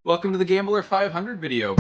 Welcome to the Gambler 500 video.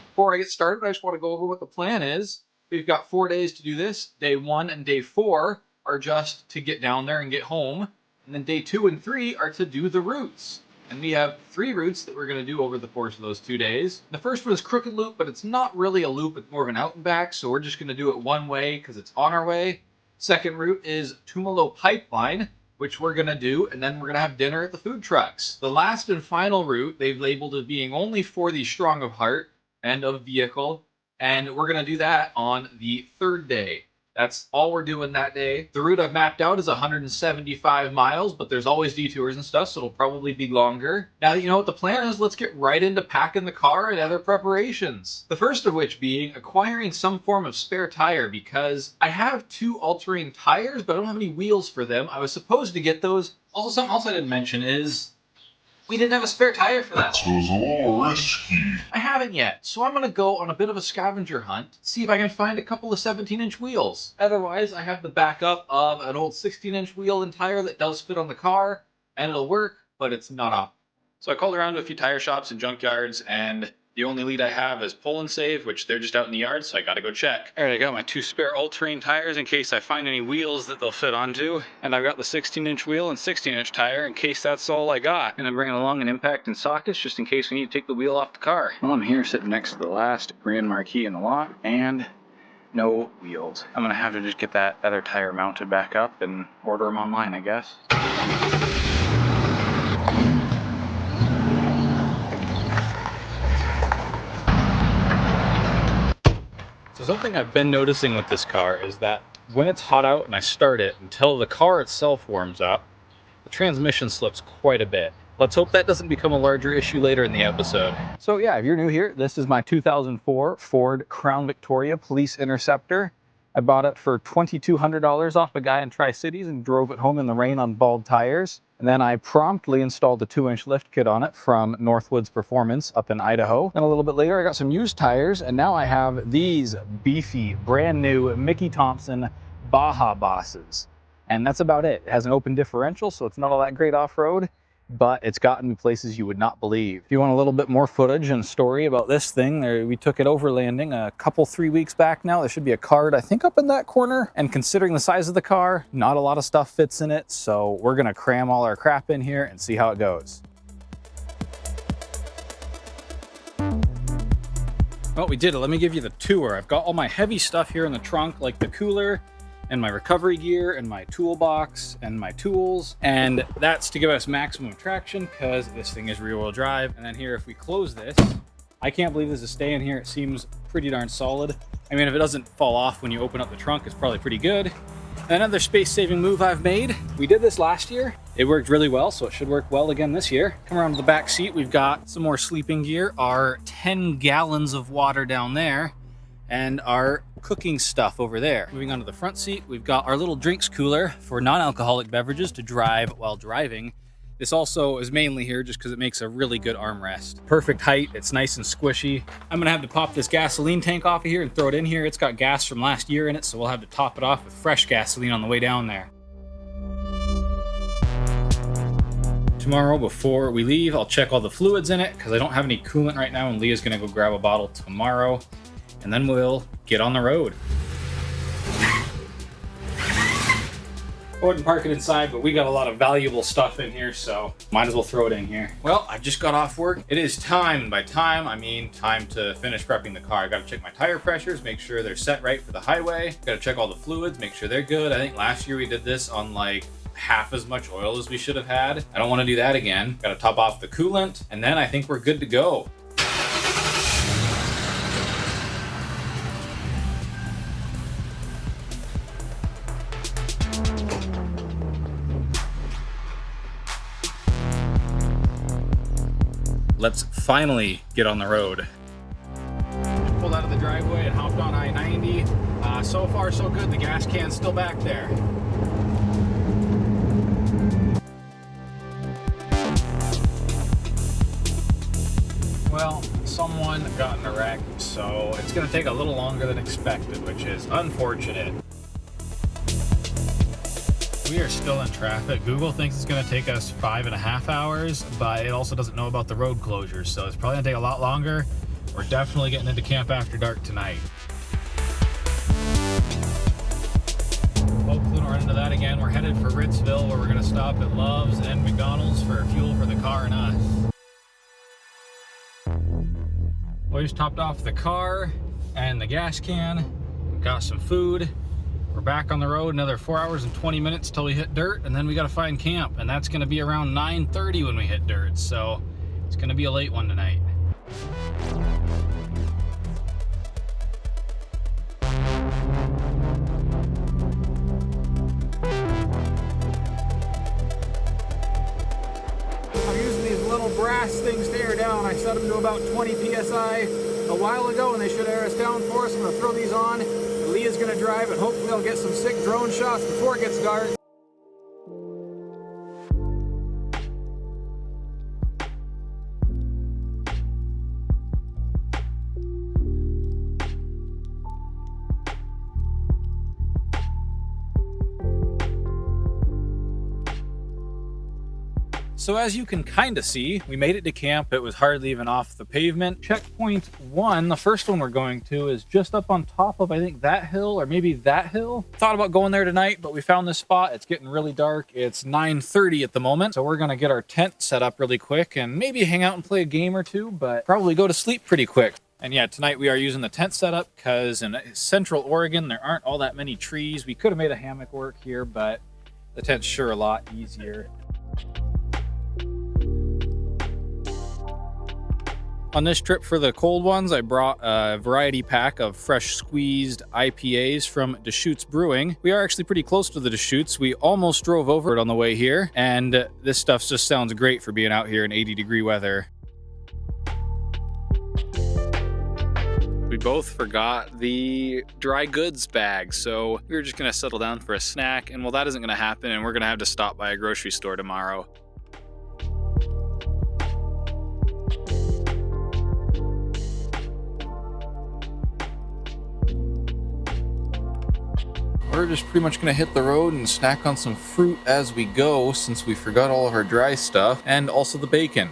Before I get started, I just want to go over what the plan is. We've got 4 days to do this. Day 1 and day 4 are just to get down there and get home. And then day 2 and 3 are to do the routes. And we have 3 routes that we're going to do over the course of those 2 days. The first one is Crooked Loop, but it's not really a loop, it's more of an out and back. So we're just going to do it one way because it's on our way. Second route is TUMALO Pipeline, which we're going to do, and then we're going to have dinner at the food trucks. The last and final route, they've labeled as being only for the strong of heart and of vehicle, and we're going to do that on the 3rd day. That's all we're doing that day. The route I've mapped out is 175 miles, but there's always detours and stuff, so it'll probably be longer. Now that you know what the plan is, let's get right into packing the car and other preparations. The first of which being acquiring some form of spare tire, because I have 2 all-terrain tires, but I don't have any wheels for them. I was supposed to get those. Also, something else I didn't mention is we didn't have a spare tire for that. So it's a little risky. I haven't yet, so I'm going to go on a bit of a scavenger hunt, see if I can find a couple of 17-inch wheels. Otherwise, I have the backup of an old 16-inch wheel and tire that does fit on the car, and it'll work, but it's not up. So I called around to a few tire shops and junkyards, and the only lead I have is Pull and Save, which they're just out in the yard, so I gotta go check. Alright, I got my 2 spare all-terrain tires in case I find any wheels that they'll fit onto. And I've got the 16-inch wheel and 16-inch tire in case that's all I got. And I'm bringing along an impact and sockets just in case we need to take the wheel off the car. Well, I'm here sitting next to the last Grand Marquis in the lot, and no wheels. I'm gonna have to just get that other tire mounted back up and order them online, I guess. So something I've been noticing with this car is that when it's hot out and I start it, until the car itself warms up, the transmission slips quite a bit. Let's hope that doesn't become a larger issue later in the episode. So yeah, if you're new here, this is my 2004 Ford Crown Victoria Police Interceptor. I bought it for $2,200 off a guy in Tri-Cities and drove it home in the rain on bald tires. And then I promptly installed a 2-inch lift kit on it from Northwoods Performance up in Idaho. And a little bit later, I got some used tires, and now I have these beefy, brand new Mickey Thompson Baja Bosses. And that's about it. It has an open differential, so it's not all that great off-road, but it's gotten me places you would not believe. If you want a little bit more footage and story about this thing, we took it overlanding a couple 3 weeks back now. There should be a card, I think, up in that corner. And considering the size of the car, not a lot of stuff fits in it. So we're gonna cram all our crap in here and see how it goes. Well, we did it. Let me give you the tour. I've got all my heavy stuff here in the trunk, like the cooler, and my recovery gear, and my toolbox, and my tools. And that's to give us maximum traction because this thing is rear-wheel drive. And then here, if we close this, I can't believe this is staying here. It seems pretty darn solid. I mean, if it doesn't fall off when you open up the trunk, it's probably pretty good. Another space-saving move I've made. We did this last year. It worked really well, so it should work well again this year. Come around to the back seat. We've got some more sleeping gear, our 10 gallons of water down there, and our cooking stuff over there. Moving on to the front seat, we've got our little drinks cooler for non-alcoholic beverages to drive while driving. This also is mainly here just because it makes a really good armrest. Perfect height, it's nice and squishy. I'm gonna have to pop this gasoline tank off of here and throw it in here. It's got gas from last year in it, so we'll have to top it off with fresh gasoline on the way down there. Tomorrow, before we leave, I'll check all the fluids in it because I don't have any coolant right now, and Leah's gonna go grab a bottle tomorrow. And then we'll get on the road. I wouldn't park it inside, but we got a lot of valuable stuff in here, so might as well throw it in here. Well, I just got off work. It is time, and by time, I mean time to finish prepping the car. I gotta check my tire pressures, make sure they're set right for the highway. Gotta check all the fluids, make sure they're good. I think last year we did this on like half as much oil as we should have had. I don't wanna do that again. Gotta top off the coolant, and then I think we're good to go. Let's finally get on the road. Just pulled out of the driveway and hopped on I-90. So far, so good. The gas can's still back there. Well, someone got in a wreck, so it's going to take a little longer than expected, which is unfortunate. We are still in traffic. Google thinks it's going to take us 5.5 hours, but it also doesn't know about the road closures, so it's probably going to take a lot longer. We're definitely getting into camp after dark tonight. Hopefully we don't run into that again. We're headed for Ritzville, where we're going to stop at Love's and McDonald's for fuel for the car and us. We just topped off the car and the gas can. Got some food. We're back on the road another 4 hours and 20 minutes till we hit dirt, and then we got to find camp, and that's going to be around 9:30 when we hit dirt, so it's going to be a late one tonight. I'm using these little brass things to air down. I set them to about 20 psi a while ago, and they should air us down for us. I'm going to throw these on. Leah's going to drive, and hopefully I'll get some sick drone shots before it gets dark. So as you can kind of see, we made it to camp. It was hardly even off the pavement. Checkpoint 1, the first one we're going to, is just up on top of, I think, that hill, or maybe that hill. Thought about going there tonight, but we found this spot. It's getting really dark. It's 9:30 at the moment, so we're gonna get our tent set up really quick and maybe hang out and play a game or two, but probably go to sleep pretty quick. And yeah, tonight we are using the tent setup because in Central Oregon, there aren't all that many trees. We could have made a hammock work here, but the tent's sure a lot easier. On this trip for the cold ones, I brought a variety pack of fresh squeezed IPAs from Deschutes Brewing. We are actually pretty close to the Deschutes. We almost drove over it on the way here, and this stuff just sounds great for being out here in 80-degree weather. We both forgot the dry goods bag, so we were just gonna settle down for a snack, and well, that isn't gonna happen, and we're gonna have to stop by a grocery store tomorrow. We're just pretty much gonna hit the road and snack on some fruit as we go, since we forgot all of our dry stuff, and also the bacon.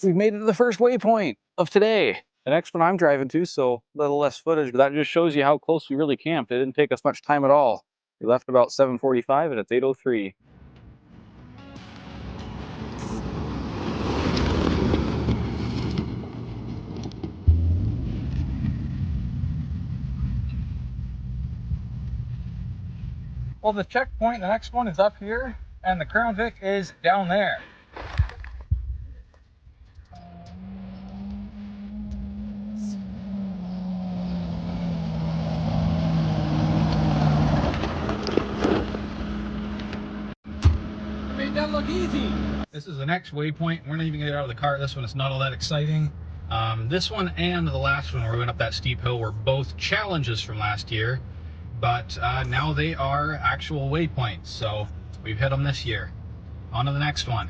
We've made it to the first waypoint of today. The next one I'm driving to, so a little less footage, but that just shows you how close we really camped. It didn't take us much time at all. We left about 7:45 and it's 8:03. Well, the checkpoint, the next one is up here, and the Crown Vic is down there. Made that look easy. This is the next waypoint. We're not even gonna get out of the car. This one is not all that exciting. This one and the last one where we went up that steep hill were both challenges from last year, but now they are actual waypoints, so we've hit them this year. On to the next one.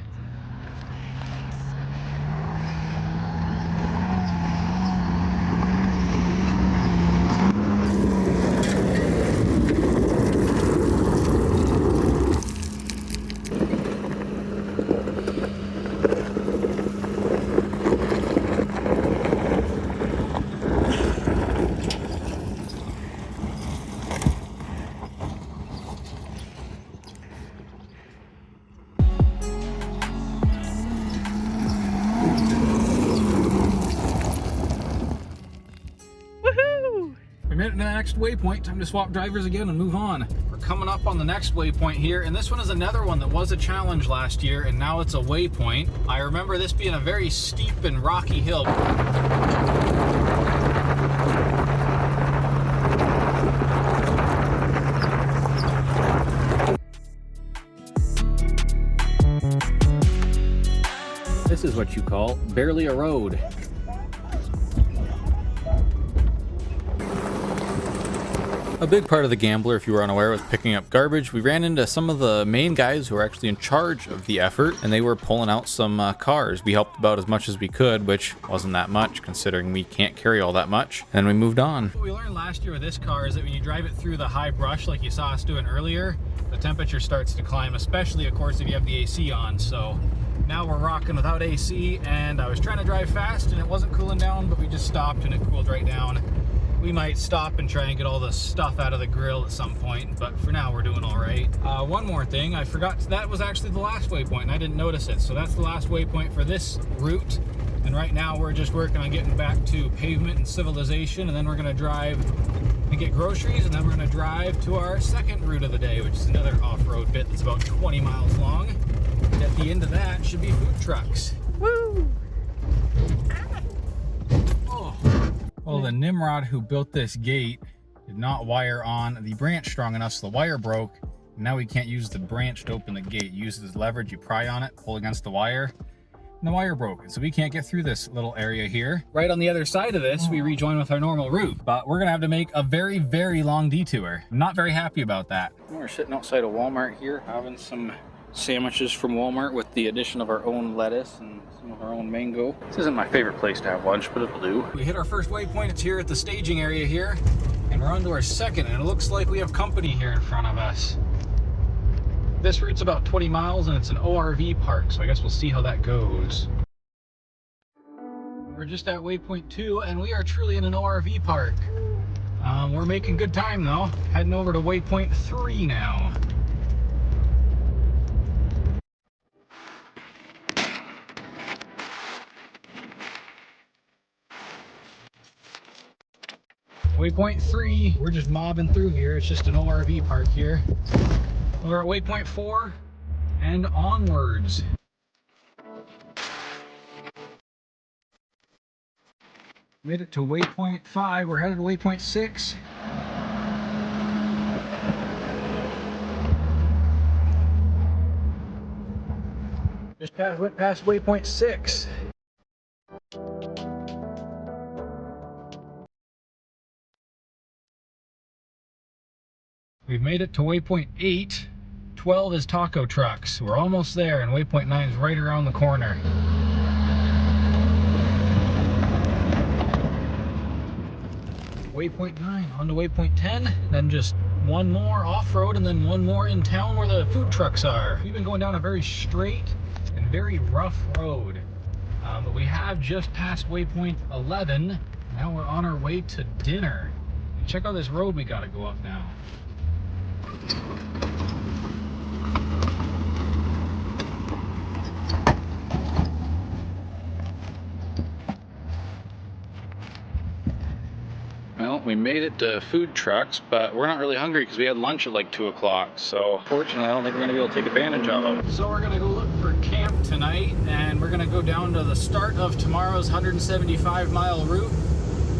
getting to the next waypoint. Time to swap drivers again and move on. We're coming up on the next waypoint here, and this one is another one that was a challenge last year, and now it's a waypoint. I remember this being a very steep and rocky hill. This is what you call barely a road. A big part of the Gambler, if you were unaware, was picking up garbage. We ran into some of the main guys who were actually in charge of the effort, and they were pulling out some cars. We helped about as much as we could, which wasn't that much considering we can't carry all that much. And then we moved on. What we learned last year with this car is that when you drive it through the high brush like you saw us doing earlier, the temperature starts to climb, especially of course if you have the AC on. So now we're rocking without AC, and I was trying to drive fast and it wasn't cooling down, but we just stopped and it cooled right down. We might stop and try and get all the stuff out of the grill at some point, but for now we're doing all right. One more thing, I forgot, that was actually the last waypoint and I didn't notice it. So that's the last waypoint for this route. And right now we're just working on getting back to pavement and civilization, and then we're gonna drive and get groceries, and then we're gonna drive to our second route of the day, which is another off-road bit that's about 20 miles long. And at the end of that should be food trucks. Woo! Oh. Well, the Nimrod who built this gate did not wire on the branch strong enough, so the wire broke. Now we can't use the branch to open the gate. It uses leverage, you pry on it, pull against the wire, and the wire broke. So we can't get through this little area here. Right on the other side of this, we rejoin with our normal route, but we're gonna have to make a very, very long detour. I'm not very happy about that. We're sitting outside of Walmart here, having some sandwiches from Walmart with the addition of our own lettuce and some of our own mango. This isn't my favorite place to have lunch, but it'll do. We hit our first waypoint. It's here at the staging area here, and we're on to our second, and it looks like we have company here in front of us. This route's about 20 miles and it's an ORV park, so I guess we'll see how that goes. We're just at waypoint 2 and we are truly in an ORV park. We're making good time though. Heading over to waypoint 3 now. Waypoint 3, we're just mobbing through here. It's just an ORV park here. We're at waypoint 4 and onwards. Made it to waypoint 5. We're headed to waypoint 6. Just went past waypoint 6. We've made it to waypoint 8. 12 is taco trucks. We're almost there, and waypoint 9 is right around the corner. Waypoint 9, on to waypoint 10, then just one more off-road and then one more in town where the food trucks are. We've been going down a very straight and very rough road, but we have just passed waypoint 11. Now we're on our way to dinner. Check out this road we gotta go up now. Well, we made it to food trucks, but we're not really hungry because we had lunch at like 2 o'clock. So fortunately, I don't think we're gonna be able to take advantage of them. So we're gonna go look for camp tonight, and we're gonna go down to the start of tomorrow's 175-mile route,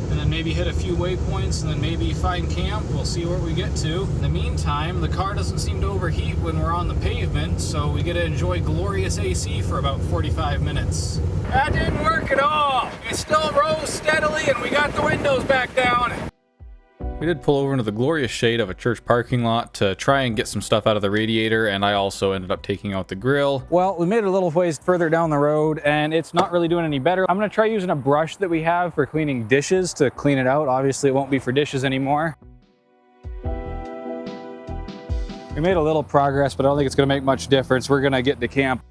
and then maybe hit a few waypoints, and then maybe find camp. We'll see where we get to. In the meantime, the car doesn't seem to overheat when we're on the pavement, so we get to enjoy glorious AC for about 45 minutes. That didn't work at all. It still rose steadily, and we got the windows back down. We did pull over into the glorious shade of a church parking lot to try and get some stuff out of the radiator, and I also ended up taking out the grill. Well, we made it a little ways further down the road, and it's not really doing any better. I'm gonna try using a brush that we have for cleaning dishes to clean it out. Obviously, it won't be for dishes anymore. We made a little progress, but I don't think it's gonna make much difference. We're gonna get to camp.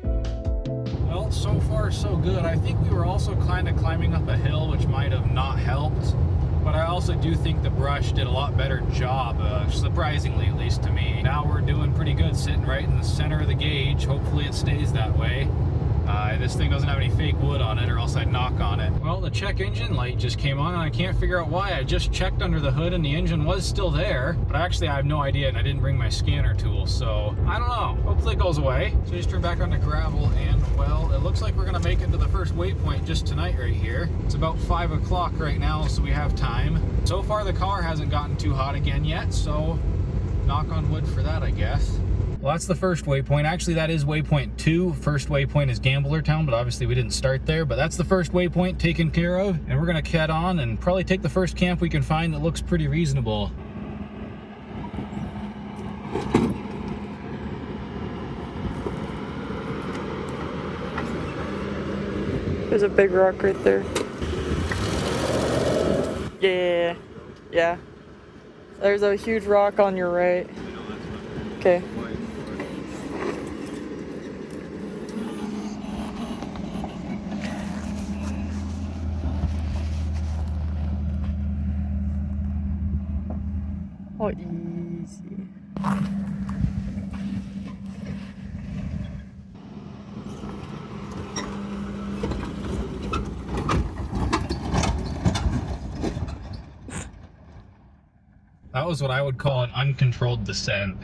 Well, so far so good. I think we were also kind of climbing up a hill, which might have not helped. But I also do think the brush did a lot better job, surprisingly, at least to me. Now we're doing pretty good, sitting right in the center of the gauge. Hopefully it stays that way. verify this thing doesn't have any fake wood on it, or else I'd knock on it. Well, the check engine light just came on, and I can't figure out why. I just checked under the hood and the engine was still there, but actually I have no idea, and I didn't bring my scanner tool, so I don't know. Hopefully it goes away. So just turn back onto gravel, and well, it looks like we're gonna make it to the first waypoint just tonight right here. It's about 5 o'clock right now, so we have time. So far the car hasn't gotten too hot again yet, so knock on wood for that, I guess. Well, that's the first waypoint. Actually, that is waypoint 2. First waypoint is Gambler Town, but obviously we didn't start there. But that's the first waypoint taken care of. And we're gonna head on and probably take the first camp we can find that looks pretty reasonable. There's a big rock right there. Yeah, yeah. There's a huge rock on your right. Okay. Oh, easy. That was what I would call an uncontrolled descent.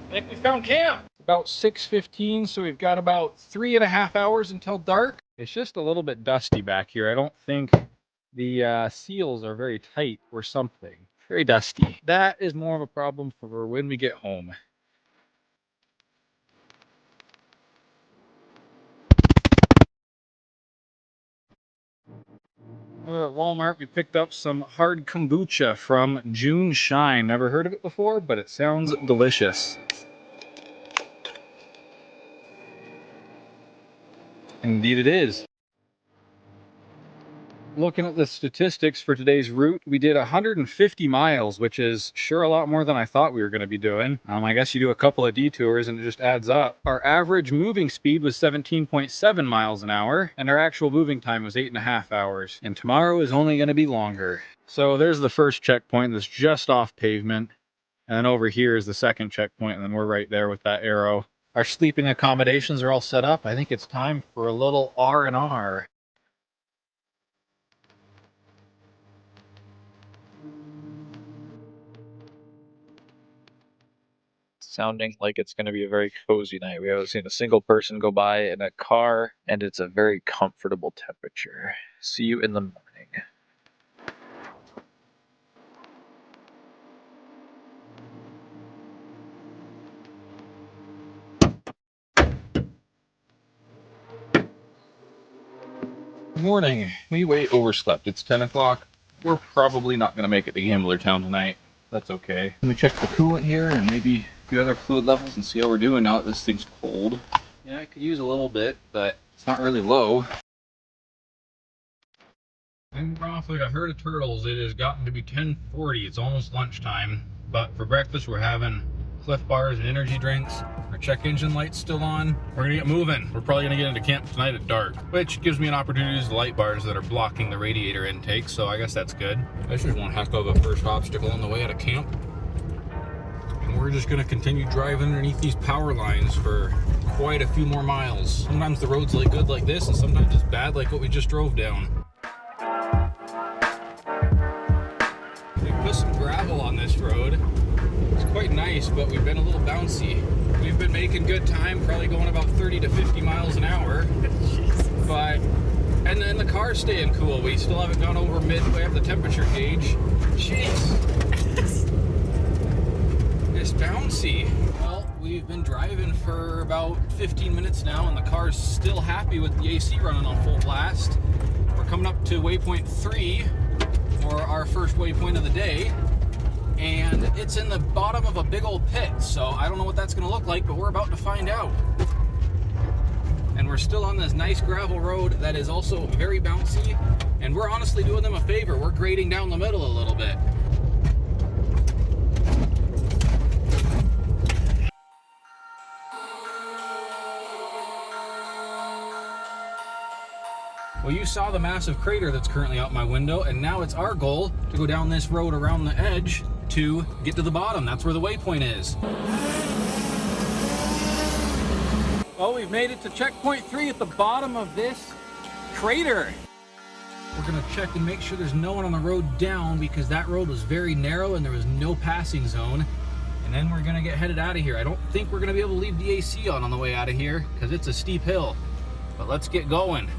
I think we found camp. About 6:15, so we've got about 3.5 hours until dark. It's just a little bit dusty back here. I don't think the seals are very tight or something. Very dusty. That is more of a problem for when we get home. At Walmart, we picked up some hard kombucha from June Shine. Never heard of it before, but it sounds delicious. Indeed it is. Looking at the statistics for today's route, we did 150 miles, which is sure a lot more than I thought we were going to be doing. I guess you do a couple of detours and it just adds up. Our average moving speed was 17.7 miles an hour, and our actual moving time was 8.5 hours. And tomorrow is only going to be longer. So there's the first checkpoint that's just off pavement. And then over here is the second checkpoint, and then we're right there with that arrow. Our sleeping accommodations are all set up. I think it's time for a little R&R. Sounding like it's going to be a very cozy night. We haven't seen a single person go by in a car, and it's a very comfortable temperature. See you in the morning. Good morning. We way overslept. It's 10 o'clock. We're probably not going to make it to Gambler Town tonight. That's okay. Let me check the coolant here and maybe a few other fluid levels and see how we're doing now that this thing's cold. Yeah, I could use a little bit, but it's not really low. I'm off like a herd of turtles. It has gotten to be 10:40. It's almost lunchtime. But for breakfast, we're having Cliff Bars and energy drinks. Our check engine light's still on. We're gonna get moving. We're probably gonna get into camp tonight at dark, which gives me an opportunity to use the light bars that are blocking the radiator intake, so I guess that's good. This is one heck of a first obstacle on the way out of camp. And we're just gonna continue driving underneath these power lines for quite a few more miles. Sometimes the road's like good like this, and sometimes it's bad like what we just drove down. We put some gravel on this road. It's quite nice, but we've been a little bouncy. We've been making good time, probably going about 30 to 50 miles an hour. But, and then the car's staying cool. We still haven't gone over midway up the temperature gauge. Jeez. It's bouncy. Well, we've been driving for about 15 minutes now, and the car's still happy with the AC running on full blast. We're coming up to waypoint 3, or our first waypoint of the day. And it's in the bottom of a big old pit, so I don't know what that's going to look like, but we're about to find out. And we're still on this nice gravel road that is also very bouncy, And we're honestly doing them a favor. We're grading down the middle a little bit. Well, you saw the massive crater that's currently out my window, and now it's our goal to go down this road around the edge to get to the bottom. That's where the waypoint is. Well, we've made it to checkpoint 3 at the bottom of this crater. We're gonna check and make sure there's no one on the road down, because that road was very narrow and there was no passing zone. And then we're gonna get headed out of here. I don't think we're gonna be able to leave the AC on the way out of here because it's a steep hill, but let's get going.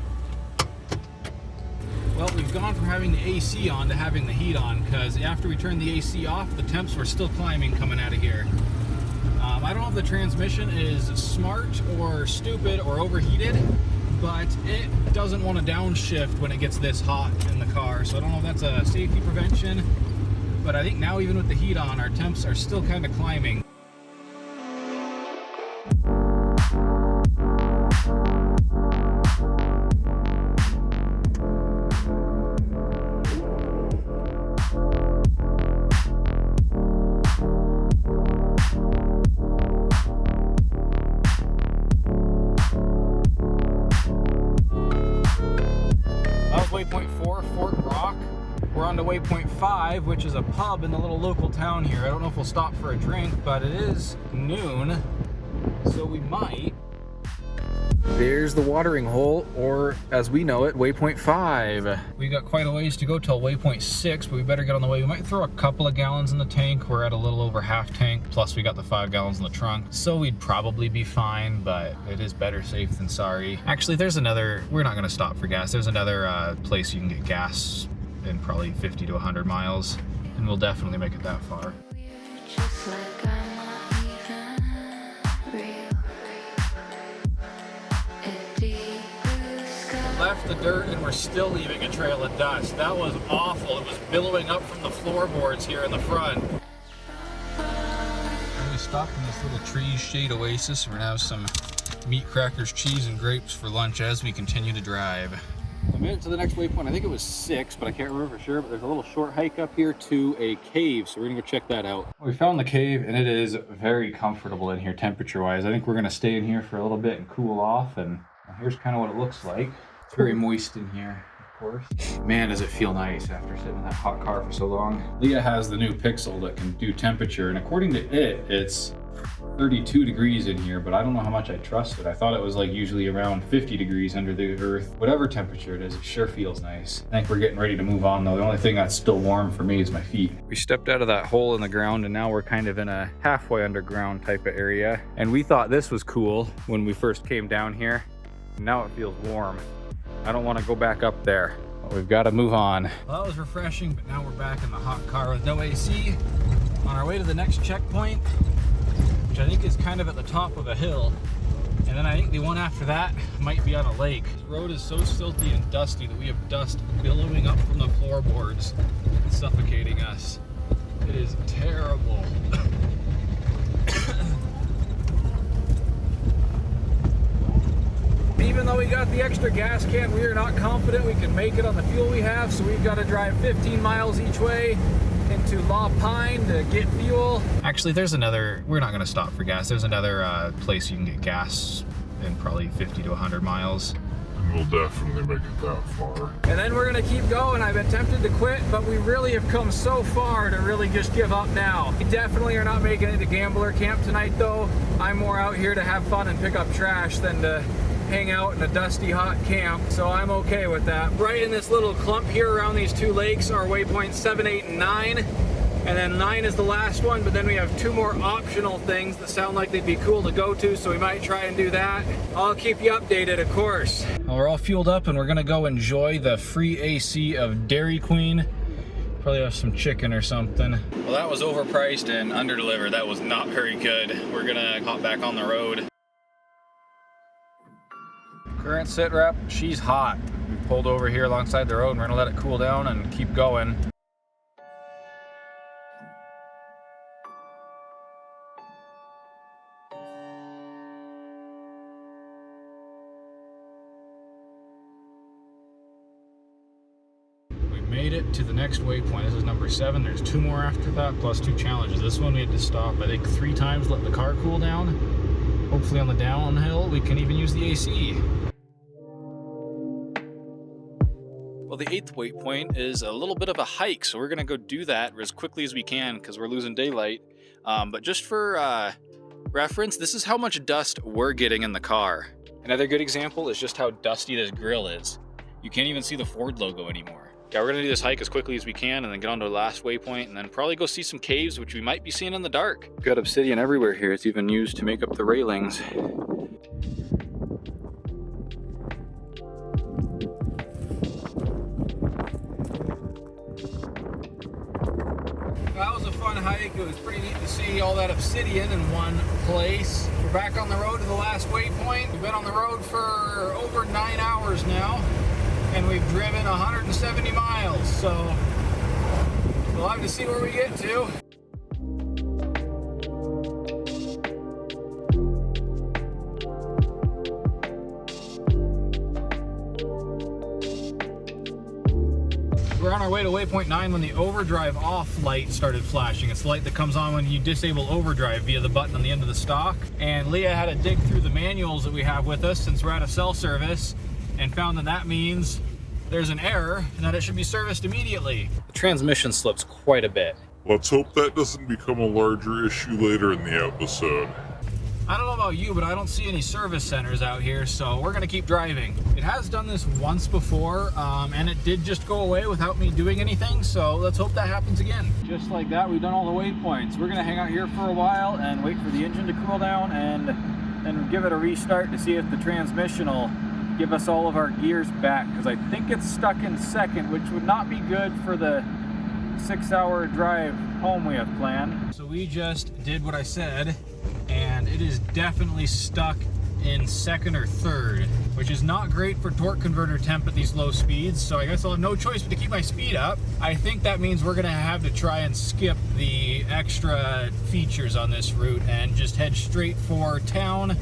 Well, we've gone from having the AC on to having the heat on, because after we turned the AC off, the temps were still climbing coming out of here. I don't know if the transmission is smart or stupid or overheated, but it doesn't want to downshift when it gets this hot in the car. So I don't know if that's a safety prevention, but I think now even with the heat on, our temps are still kind of climbing. Waypoint 4, Fort Rock. We're on to waypoint 5, which is a pub in the little local town here. I don't know if we'll stop for a drink, but it is noon, so we might. There's the watering hole, or as we know it, waypoint 5. We got quite a ways to go till waypoint 6, but we better get on the way. We might throw a couple of gallons in the tank. We're at a little over half tank, plus we got the 5 gallons in the trunk, so we'd probably be fine, but it is better safe than sorry. Actually, there's another, we're not gonna stop for gas. There's another place you can get gas in probably 50 to 100 miles, and we'll definitely make it that far. Left the dirt and we're still leaving a trail of dust. That was awful. It was billowing up from the floorboards here in the front. We stopped in this little tree shade oasis. We're gonna have some meat, crackers, cheese, and grapes for lunch as we continue to drive. I made it to the next waypoint. I think it was 6, but I can't remember for sure. But there's a little short hike up here to a cave, so we're gonna go check that out. We found the cave, and it is very comfortable in here temperature-wise. I think we're gonna stay in here for a little bit and cool off, and here's kind of what it looks like. It's very moist in here, of course. Man, does it feel nice after sitting in that hot car for so long. Leah has the new Pixel that can do temperature, and according to it, it's 32 degrees in here, but I don't know how much I trust it. I thought it was like usually around 50 degrees under the earth. Whatever temperature it is, it sure feels nice. I think we're getting ready to move on though. The only thing that's still warm for me is my feet. We stepped out of that hole in the ground, and now we're kind of in a halfway underground type of area. And we thought this was cool when we first came down here. Now it feels warm. I don't want to go back up there, but we've got to move on. Well, that was refreshing, but now we're back in the hot car with no AC on our way to the next checkpoint, which I think is kind of at the top of a hill. And then I think the one after that might be on a lake. This road is so silty and dusty that we have dust billowing up from the floorboards and suffocating us. It is terrible. Even though we got the extra gas can, we are not confident we can make it on the fuel we have, so we've got to drive 15 miles each way into La Pine to get fuel. Actually, there's another, we're not going to stop for gas. There's another place you can get gas in probably 50 to 100 miles. And we'll definitely make it that far. And then we're going to keep going. I've been tempted to quit, but we really have come so far to really just give up now. We definitely are not making it to Gambler Camp tonight, though. I'm more out here to have fun and pick up trash than to hang out in a dusty, hot camp, so I'm okay with that. Right in this little clump here around these two lakes are waypoints 7, 8, and 9. And then 9 is the last one, but then we have 2 more optional things that sound like they'd be cool to go to, so we might try and do that. I'll keep you updated, of course. Well, we're all fueled up and we're gonna go enjoy the free AC of Dairy Queen. Probably have some chicken or something. Well, that was overpriced and underdelivered. That was not very good. We're gonna hop back on the road. Current sit rep, she's hot. We pulled over here alongside the road and we're gonna let it cool down and keep going. get to the next waypoint. This is number 7. There's 2 more after that, plus 2 challenges. This one we had to stop, I think, 3 times, let the car cool down. Hopefully on the downhill, we can even use the AC. Well, the 8th waypoint is a little bit of a hike, so we're gonna go do that as quickly as we can because we're losing daylight. But just for reference, this is how much dust we're getting in the car. Another good example is just how dusty this grill is. You can't even see the Ford logo anymore. Yeah, we're gonna do this hike as quickly as we can and then get on to the last waypoint and then probably go see some caves, which we might be seeing in the dark. We've got obsidian everywhere here. It's even used to make up the railings. That was a fun hike. It was pretty neat to see all that obsidian in one place. We're back on the road to the last waypoint. We've been on the road for over 9 hours now, and we've driven 170 miles. So we'll have to see where we get to. We're on our way to waypoint 9 when the overdrive off light started flashing. It's the light that comes on when you disable overdrive via the button on the end of the stock. And Leah had to dig through the manuals that we have with us since we're at a cell service and found that that means there's an error and that it should be serviced immediately. The transmission slips quite a bit. Let's hope that doesn't become a larger issue later in the episode. I don't know about you, but I don't see any service centers out here, so we're gonna keep driving. It has done this once before, and it did just go away without me doing anything, so let's hope that happens again. Just like that, we've done all the waypoints. We're gonna hang out here for a while and wait for the engine to cool down and then give it a restart to see if the transmission will give us all of our gears back, because I think it's stuck in second, which would not be good for the 6-hour drive home we have planned. So we just did what I said, and it is definitely stuck in second or third, which is not great for torque converter temp at these low speeds, so I guess I'll have no choice but to keep my speed up. I think that means we're gonna have to try and skip the extra features on this route and just head straight for town.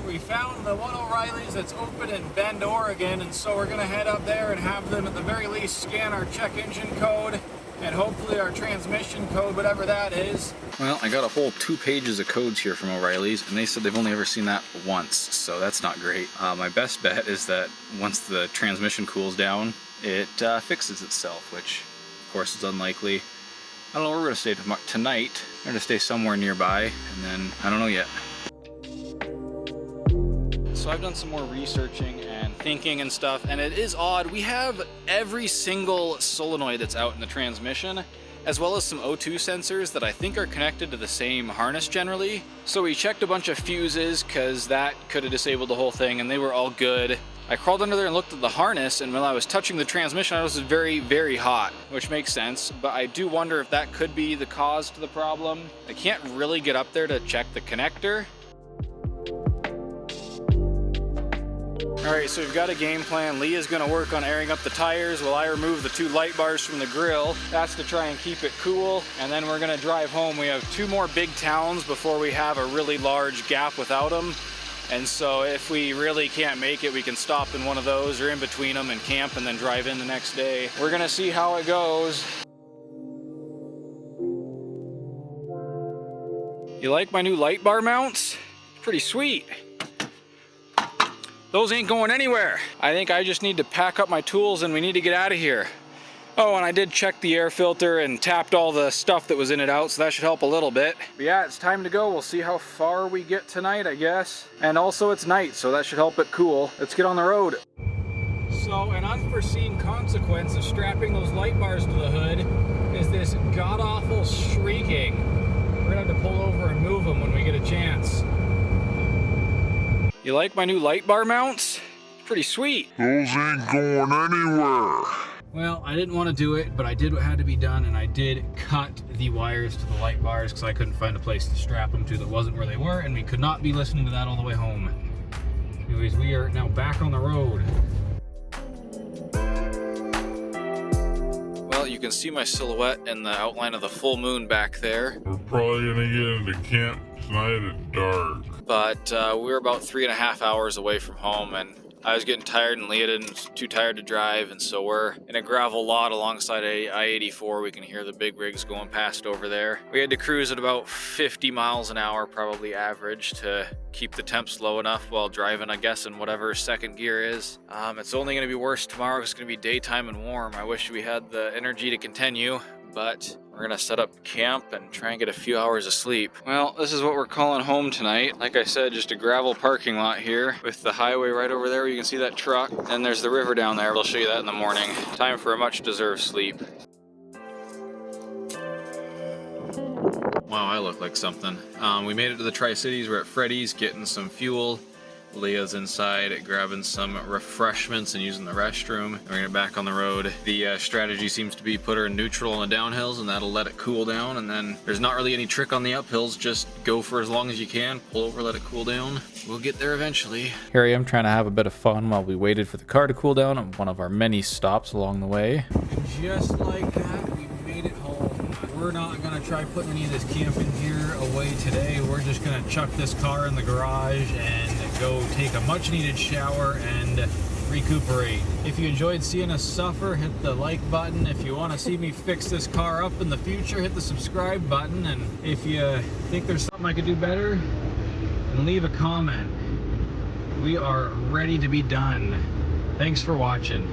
We found the one O'Reilly's that's open in Bend, Oregon, and so we're gonna head up there and have them at the very least scan our check engine code and hopefully our transmission code, whatever that is. Well, I got a whole 2 pages of codes here from O'Reilly's, and they said they've only ever seen that once, so that's not great. My best bet is that once the transmission cools down, it fixes itself, which of course is unlikely. I don't know where we're gonna stay tonight. We're gonna stay somewhere nearby, and then I don't know yet. So I've done some more researching and thinking and stuff, and it is odd. We have every single solenoid that's out in the transmission, as well as some O2 sensors that I think are connected to the same harness generally. So we checked a bunch of fuses because that could have disabled the whole thing, and they were all good. I crawled under there and looked at the harness, and when I was touching the transmission, I was very, very hot, which makes sense, but I do wonder if that could be the cause to the problem. I can't really get up there to check the connector. Alright, so we've got a game plan. Leah's gonna work on airing up the tires while I remove the 2 light bars from the grill. That's to try and keep it cool, and then we're gonna drive home. We have 2 more big towns before we have a really large gap without them. And so if we really can't make it, we can stop in one of those or in between them and camp and then drive in the next day. We're gonna see how it goes. You like my new light bar mounts? Pretty sweet. Those ain't going anywhere. I think I just need to pack up my tools and we need to get out of here. Oh, and I did check the air filter and tapped all the stuff that was in it out, so that should help a little bit. But yeah, it's time to go. We'll see how far we get tonight, I guess. And also it's night, so that should help it cool. Let's get on the road. So an unforeseen consequence of strapping those light bars to the hood is this god-awful shrieking. We're gonna have to pull over and move them when we get a chance. You like my new light bar mounts? Pretty sweet. Those ain't going anywhere. Well, I didn't want to do it, but I did what had to be done, and I did cut the wires to the light bars because I couldn't find a place to strap them to that wasn't where they were, and we could not be listening to that all the way home. Anyways, we are now back on the road. Well, you can see my silhouette in the outline of the full moon back there. We're probably gonna get into camp tonight at dark. But we're about 3.5 hours away from home, and I was getting tired and Leah didn't too tired to drive, and so we're in a gravel lot alongside I-84. We can hear the big rigs going past over there. We had to cruise at about 50 miles an hour, probably average, to keep the temps low enough while driving, I guess, in whatever second gear is. It's only going to be worse tomorrow. It's going to be daytime and warm. I wish we had the energy to continue, but we're gonna set up camp and try and get a few hours of sleep. Well, this is what we're calling home tonight. Like I said, just a gravel parking lot here with the highway right over there. You can see that truck. And there's the river down there. We'll show you that in the morning. Time for a much deserved sleep. Wow, I look like something. We made it to the Tri-Cities. We're at Freddy's getting some fuel. Leah's inside grabbing some refreshments and using the restroom. We're gonna get back on the road. The strategy seems to be put her in neutral on the downhills, and that'll let it cool down. And then there's not really any trick on the uphills. Just go for as long as you can, pull over, let it cool down. We'll get there eventually. Here I am trying to have a bit of fun while we waited for the car to cool down on one of our many stops along the way. Just like that, we made it home. We're not gonna try putting any of this camping gear away today. We're just gonna chuck this car in the garage and go take a much needed shower and recuperate. If you enjoyed seeing us suffer, hit the like button. If you want to see me fix this car up in the future, hit the subscribe button. And if you think there's something I could do better, then leave a comment. We are ready to be done. Thanks for watching.